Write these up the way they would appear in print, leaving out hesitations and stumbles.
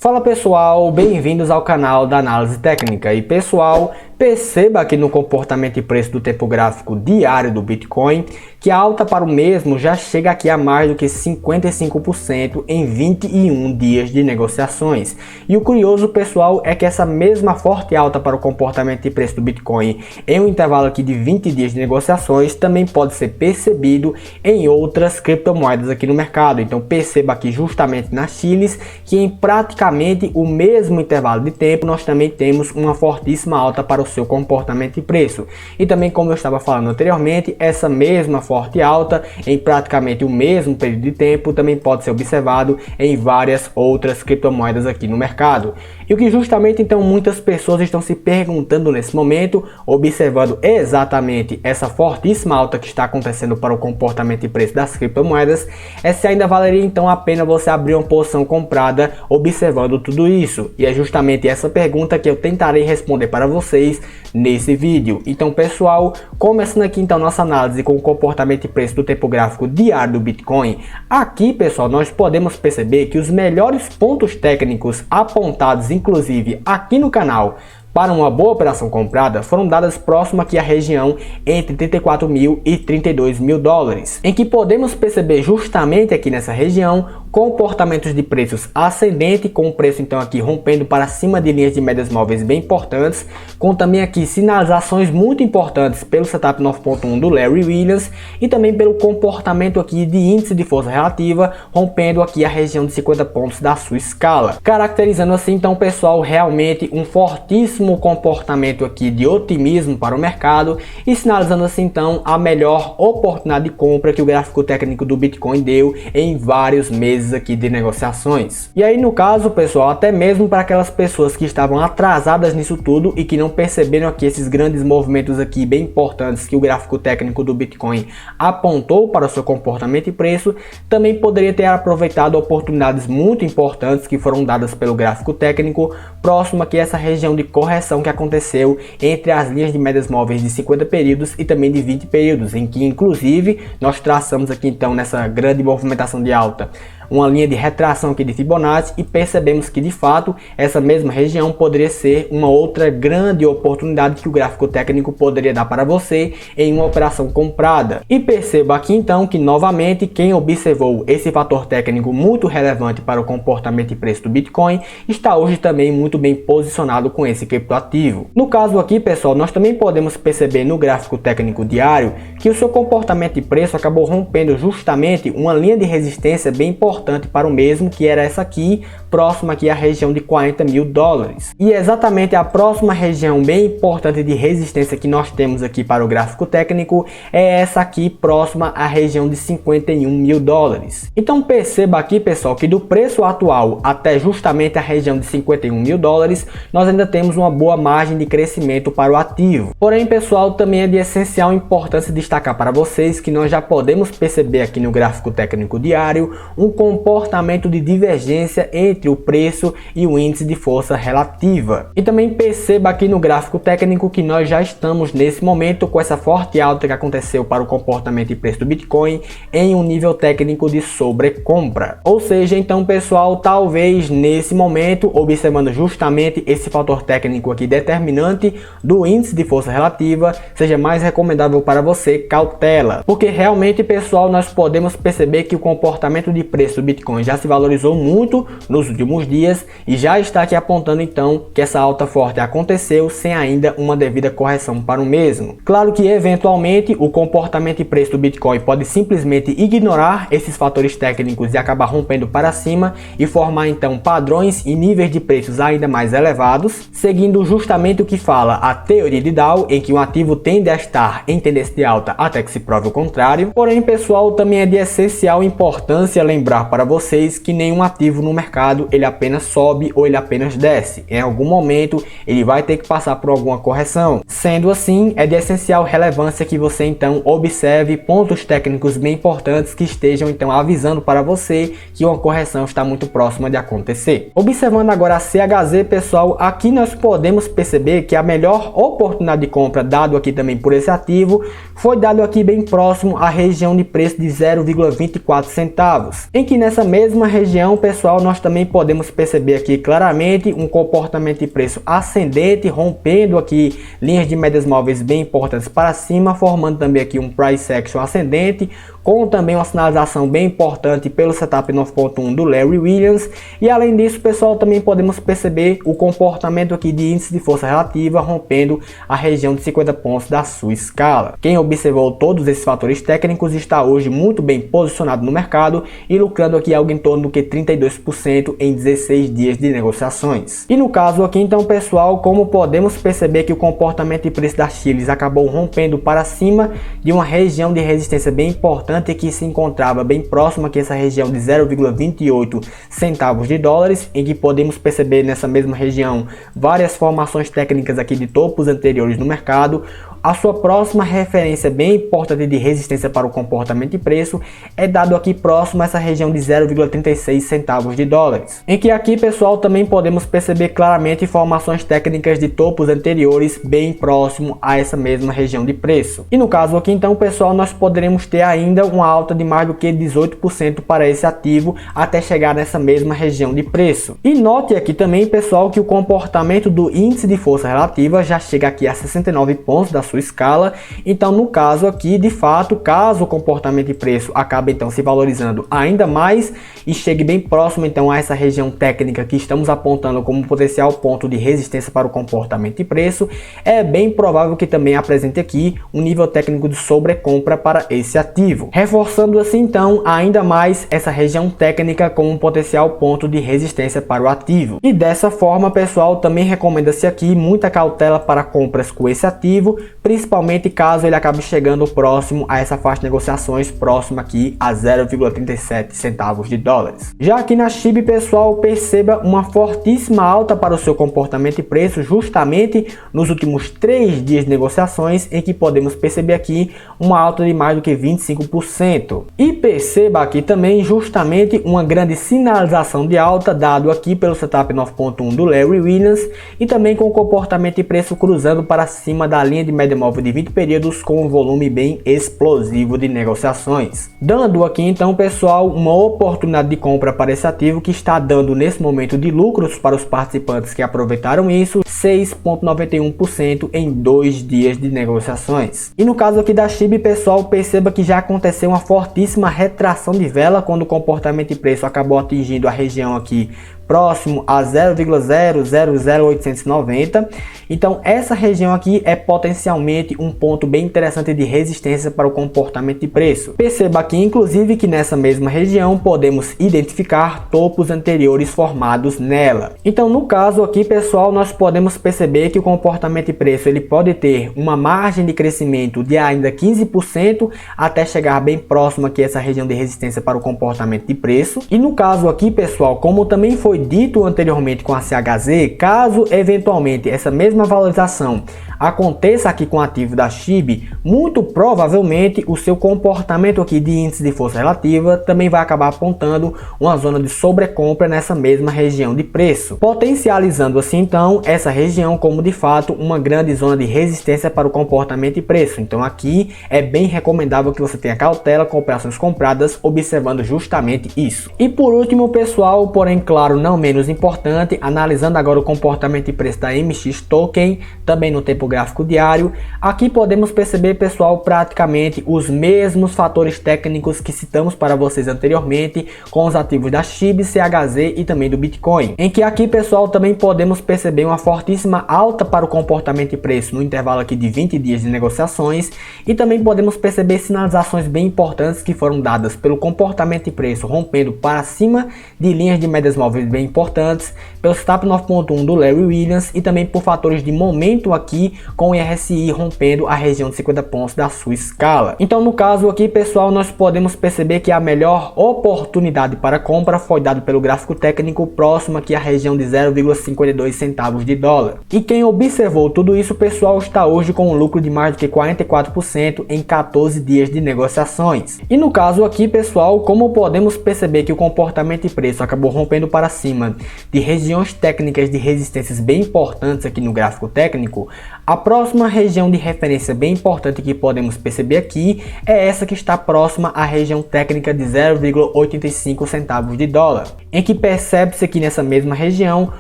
Fala pessoal, bem-vindos ao canal da Análise Técnica. E pessoal, perceba aqui no comportamento e preço do tempo gráfico diário do Bitcoin que a alta para o mesmo já chega aqui a mais do que 55% em 21 dias de negociações. E o curioso pessoal é que essa mesma forte alta para o comportamento e preço do Bitcoin em um intervalo aqui de 20 dias de negociações também pode ser percebido em outras criptomoedas aqui no mercado. Então perceba aqui justamente na Chiles que em praticamente o mesmo intervalo de tempo nós também temos uma fortíssima alta para o seu comportamento e preço. E também, como eu estava falando anteriormente, essa mesma forte alta em praticamente o mesmo período de tempo também pode ser observado em várias outras criptomoedas aqui no mercado. E o que justamente então muitas pessoas estão se perguntando nesse momento, observando exatamente essa fortíssima alta que está acontecendo para o comportamento e preço das criptomoedas, é se ainda valeria então a pena você abrir uma posição comprada observando tudo isso. E é justamente essa pergunta que eu tentarei responder para vocês nesse vídeo. Então pessoal, começando aqui então nossa análise com o comportamento e preço do tempo gráfico diário do Bitcoin, aqui pessoal nós podemos perceber que os melhores pontos técnicos apontados inclusive aqui no canal para uma boa operação comprada foram dadas próximo aqui à região entre 34 mil e 32 mil dólares, em que podemos perceber justamente aqui nessa região comportamentos de preços ascendente, com o preço então aqui rompendo para cima de linhas de médias móveis bem importantes, com também aqui sinalizações muito importantes pelo setup 9.1 do Larry Williams e também pelo comportamento aqui de índice de força relativa, rompendo aqui a região de 50 pontos da sua escala, caracterizando assim então pessoal realmente um fortíssimo comportamento aqui de otimismo para o mercado e sinalizando assim então a melhor oportunidade de compra que o gráfico técnico do Bitcoin deu em vários meses aqui de negociações. E aí no caso pessoal, até mesmo para aquelas pessoas que estavam atrasadas nisso tudo e que não perceberam aqui esses grandes movimentos aqui bem importantes que o gráfico técnico do Bitcoin apontou para o seu comportamento e preço, também poderia ter aproveitado oportunidades muito importantes que foram dadas pelo gráfico técnico próximo aqui a essa região de correção que aconteceu entre as linhas de médias móveis de 50 períodos e também de 20 períodos, em que inclusive nós traçamos aqui então nessa grande movimentação de alta uma linha de retração aqui de Fibonacci e percebemos que de fato essa mesma região poderia ser uma outra grande oportunidade que o gráfico técnico poderia dar para você em uma operação comprada. E perceba aqui então que novamente quem observou esse fator técnico muito relevante para o comportamento e preço do Bitcoin está hoje também muito bem posicionado com esse criptoativo. No caso aqui pessoal, nós também podemos perceber no gráfico técnico diário que o seu comportamento e preço acabou rompendo justamente uma linha de resistência bem importante para o mesmo, que era essa aqui, próxima aqui à região de 40 mil dólares. E exatamente a próxima região bem importante de resistência que nós temos aqui para o gráfico técnico é essa aqui, próxima à região de 51 mil dólares. Então perceba aqui pessoal que do preço atual até justamente a região de 51 mil dólares, nós ainda temos uma boa margem de crescimento para o ativo. Porém pessoal, também é de essencial importância destacar para vocês que nós já podemos perceber aqui no gráfico técnico diário um comportamento de divergência entre o preço e o índice de força relativa. E também perceba aqui no gráfico técnico que nós já estamos nesse momento com essa forte alta que aconteceu para o comportamento e preço do Bitcoin em um nível técnico de sobrecompra. Ou seja, então pessoal, talvez nesse momento, observando justamente esse fator técnico aqui determinante do índice de força relativa, seja mais recomendável para você cautela, porque realmente pessoal, nós podemos perceber que o comportamento de preço do Bitcoin já se valorizou muito nos últimos dias e já está aqui apontando então que essa alta forte aconteceu sem ainda uma devida correção para o mesmo. Claro que eventualmente o comportamento e preço do Bitcoin pode simplesmente ignorar esses fatores técnicos e acabar rompendo para cima e formar então padrões e níveis de preços ainda mais elevados, seguindo justamente o que fala a teoria de Dow, em que um ativo tende a estar em tendência de alta até que se prove o contrário. Porém pessoal, também é de essencial importância lembrar para vocês que nenhum ativo no mercado ele apenas sobe ou ele apenas desce. Em algum momento ele vai ter que passar por alguma correção. Sendo assim, é de essencial relevância que você então observe pontos técnicos bem importantes que estejam então avisando para você que uma correção está muito próxima de acontecer. Observando agora a CHZ pessoal, aqui nós podemos perceber que a melhor oportunidade de compra dado aqui também por esse ativo foi dado aqui bem próximo à região de preço de 0,24 centavos, em que nessa mesma região pessoal nós também também podemos perceber aqui claramente um comportamento de preço ascendente, rompendo aqui linhas de médias móveis bem importantes para cima, formando também aqui um price action ascendente, com também uma sinalização bem importante pelo setup 9.1 do Larry Williams. E além disso, pessoal, também podemos perceber o comportamento aqui de índice de força relativa, rompendo a região de 50 pontos da sua escala. Quem observou todos esses fatores técnicos está hoje muito bem posicionado no mercado e lucrando aqui algo em torno do que 32% em 16 dias de negociações. E no caso aqui então, pessoal, como podemos perceber que o comportamento de preço da Chiliz acabou rompendo para cima de uma região de resistência bem importante que se encontrava bem próxima aqui essa região de 0,28 centavos de dólares, em que podemos perceber nessa mesma região várias formações técnicas aqui de topos anteriores no mercado. A sua próxima referência bem importante de resistência para o comportamento de preço é dado aqui próximo a essa região de 0,36 centavos de dólares, em que aqui, pessoal, também podemos perceber claramente formações técnicas de topos anteriores bem próximo a essa mesma região de preço. E no caso aqui então, pessoal, nós poderemos ter ainda uma alta de mais do que 18% para esse ativo até chegar nessa mesma região de preço. E note aqui também, pessoal, que o comportamento do índice de força relativa já chega aqui a 69 pontos da sua escala. Então, no caso aqui, de fato, caso o comportamento de preço acabe então se valorizando ainda mais e chegue bem próximo então a essa região técnica que estamos apontando como potencial ponto de resistência para o comportamento de preço, é bem provável que também apresente aqui um nível técnico de sobrecompra para esse ativo, reforçando assim então ainda mais essa região técnica como um potencial ponto de resistência para o ativo. E dessa forma, pessoal, também recomenda-se aqui muita cautela para compras com esse ativo, principalmente caso ele acabe chegando próximo a essa faixa de negociações, próximo aqui a 0,37 centavos de dólares. Já aqui na SHIB, pessoal, perceba uma fortíssima alta para o seu comportamento de preço justamente nos últimos 3 dias de negociações, em que podemos perceber aqui uma alta de mais do que 25%. E perceba aqui também justamente uma grande sinalização de alta dado aqui pelo setup 9.1 do Larry Williams e também com o comportamento de preço cruzando para cima da linha de média móvel de 20 períodos com um volume bem explosivo de negociações, dando aqui então, pessoal, uma oportunidade de compra para esse ativo que está dando nesse momento de lucros para os participantes que aproveitaram isso, 6,91% em 2 dias de negociações. E no caso aqui da SHIB, pessoal, perceba que já aconteceu uma fortíssima retração de vela quando o comportamento de preço acabou atingindo a região aqui próximo a 0,000890. Então essa região aqui é potencialmente um ponto bem interessante de resistência para o comportamento de preço. Perceba aqui inclusive que nessa mesma região podemos identificar topos anteriores formados nela. Então no caso aqui, pessoal, nós podemos perceber que o comportamento de preço ele pode ter uma margem de crescimento de ainda 15% até chegar bem próximo aqui a essa região de resistência para o comportamento de preço. E no caso aqui, pessoal, como também foi dito anteriormente com a CHZ, caso eventualmente essa mesma valorização aconteça aqui com o ativo da SHIB, muito provavelmente o seu comportamento aqui de índice de força relativa também vai acabar apontando uma zona de sobrecompra nessa mesma região de preço, potencializando assim então essa região como de fato uma grande zona de resistência para o comportamento de preço. Então aqui é bem recomendável que você tenha cautela com operações compradas, observando justamente isso. E por último, pessoal, porém claro não menos importante, analisando agora o comportamento de preço da MX Token, também no tempo gráfico diário, aqui podemos perceber, pessoal, praticamente os mesmos fatores técnicos que citamos para vocês anteriormente com os ativos da SHIB, CHZ e também do Bitcoin, em que aqui, pessoal, também podemos perceber uma fortíssima alta para o comportamento de preço no intervalo aqui de 20 dias de negociações e também podemos perceber sinalizações bem importantes que foram dadas pelo comportamento de preço rompendo para cima de linhas de médias móveis bem importantes, pelo setup 9.1 do Larry Williams e também por fatores de momento aqui com o RSI rompendo a região de 50 pontos da sua escala. Então no caso aqui, pessoal, nós podemos perceber que a melhor oportunidade para compra foi dado pelo gráfico técnico próximo aqui à região de 0,52 centavos de dólar. E quem observou tudo isso, pessoal, está hoje com um lucro de mais do que 44% em 14 dias de negociações. E no caso aqui, pessoal, como podemos perceber que o comportamento de preço acabou rompendo para cima acima de regiões técnicas de resistências bem importantes aqui no gráfico técnico, a próxima região de referência bem importante que podemos perceber aqui é essa que está próxima à região técnica de 0,85 centavos de dólar, em que percebe-se aqui nessa mesma região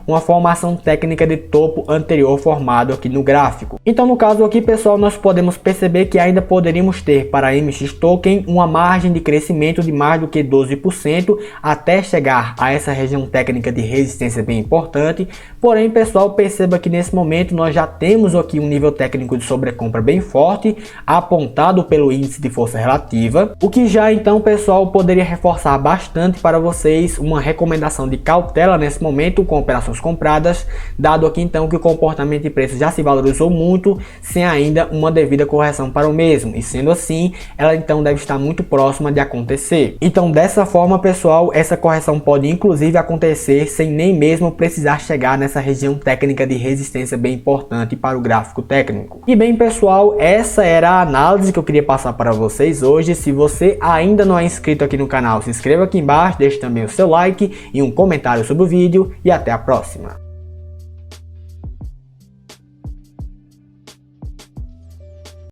uma formação técnica de topo anterior formado aqui no gráfico. Então no caso aqui, pessoal, nós podemos perceber que ainda poderíamos ter para a MX Token uma margem de crescimento de mais do que 12% até chegar a essa região técnica de resistência bem importante. Porém, pessoal, perceba que nesse momento nós já temos aqui um nível técnico de sobrecompra bem forte, apontado pelo índice de força relativa, o que já então, pessoal, poderia reforçar bastante para vocês uma recomendação de cautela nesse momento com operações compradas, dado aqui então que o comportamento de preço já se valorizou muito, sem ainda uma devida correção para o mesmo, e sendo assim, ela então deve estar muito próxima de acontecer. Então dessa forma, pessoal, essa correção pode inclusive acontecer sem nem mesmo precisar chegar nessa região técnica de resistência bem importante para o gráfico técnico. E bem, pessoal, essa era a análise que eu queria passar para vocês hoje. Se você ainda não é inscrito aqui no canal, se inscreva aqui embaixo, deixe também o seu like e um comentário sobre o vídeo, e até a próxima.